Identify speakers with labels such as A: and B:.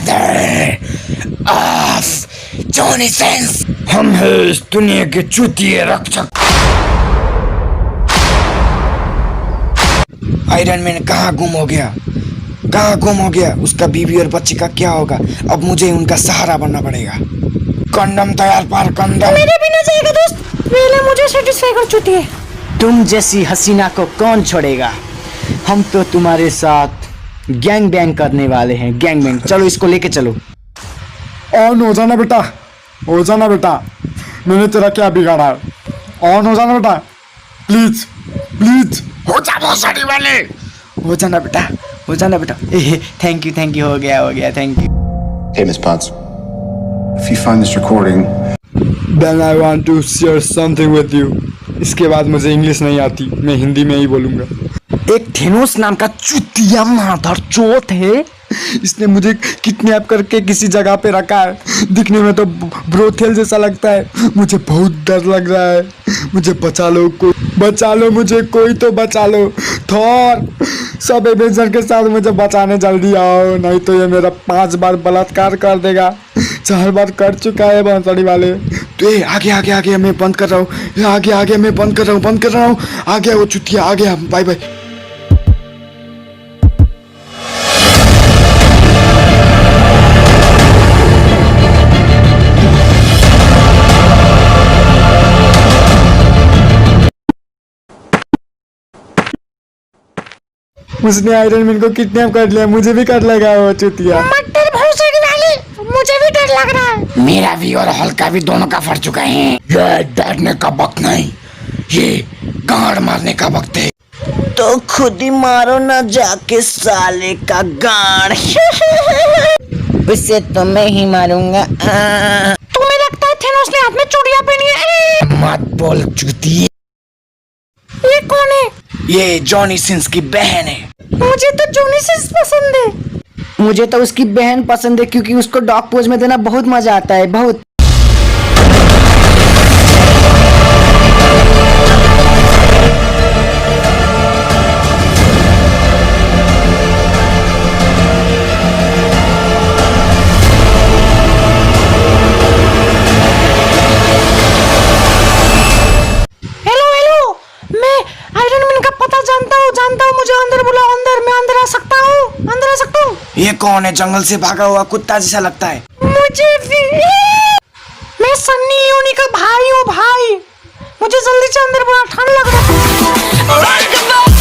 A: Father of Johnny Sins. हम हैं इस दुनिया के चूतिए रक्षक। आयरन मैन कहाँ गुम हो गया? कहाँ गुम हो गया? उसका बीवी और बच्चे का क्या होगा? अब मुझे उनका सहारा बनना पड़ेगा। कंडम तैयार पर कंडम।
B: मेरे बिना जाएगा दोस्त, पहले मुझे सेटिस्फाई कर चुकी है।
C: तुम जैसी हसीना को कौन छोड़ेगा? हम तो तुम्हारे साथ गैंग बैंग करने वाले हैं। गैंग बैंग, चलो इसको लेके चलो।
D: ऑन हो जाना बेटा, हो जाना बेटा। मैंने तेरा क्या बिगाड़ा? ऑन हो जाना बेटा, प्लीज प्लीज।
A: हो जा भोसड़ी वाले।
C: हो जाना बेटा, हो जाना बेटा। थैंक यू, हो गया, thank you.
E: Hey, Miss Potts. If you find this recording,
D: Then I want to share something with you. इसके बाद मुझे इंग्लिश नहीं आती, मैं हिंदी में ही बोलूँगा।
C: एक थेनोस नाम का चुतिया मादर चोत है,
D: इसने मुझे किडनैप करके किसी जगह पे रखा है। दिखने में तो ब्रोथेल जैसा लगता है। मुझे बहुत डर लग रहा है। मुझे बचा लो, कोई बचा लो, मुझे कोई तो बचा लो। थॉर, सब एवेंजर के साथ मुझे बचाने जल्दी आओ, नहीं तो ये मेरा 5 बार बलात्कार कर देगा। 4 बार कर चुका है बांसुरी वाले।
A: तो ये आगे मैं बंद कर रहा हूँ। आगे मैं बंद कर रहा हूँ। आ गया वो चुतिया, आ गया। Bye bye.
D: उसने आयरन मैन को किडनैप कर लिया, मुझे भी कर लेगा वो चुतिया।
B: मटर भोसड़ी वाले, मुझे भी डर लग रहा है।
A: मेरा भी और हल्का भी दोनों का फट चुका है। ये डरने का वक्त नहीं, ये गाड़ मारने का वक्त है।
C: तो खुद ही मारो ना जाके साले का गाड़। उसे तो मैं ही मारूंगा।
B: तुम्हें लगता है थेनोस ने हाथ में चूड़ियां पहनी है?
A: मत बोल चुतिया।
B: ये कौन है?
A: ये जॉनी सिंस की बहन है।
B: मुझे तो जॉनी सिंस पसंद है।
C: मुझे तो उसकी बहन पसंद है, क्योंकि उसको डॉग पोज में देना बहुत मजा आता है, बहुत।
B: हेलो, मैं आयरन मैन का पता जानता हूँ, मुझे अंदर बुलाओ। अंदर, मैं अंदर आ सकता हूँ?
A: ये कौन है? जंगल से भागा हुआ कुत्ता जैसा लगता है।
B: मुझे भी। मैं सन्नी लियोनी का भाई हूँ, भाई। मुझे जल्दी से अंदर बुला, ठंड लग रहा है।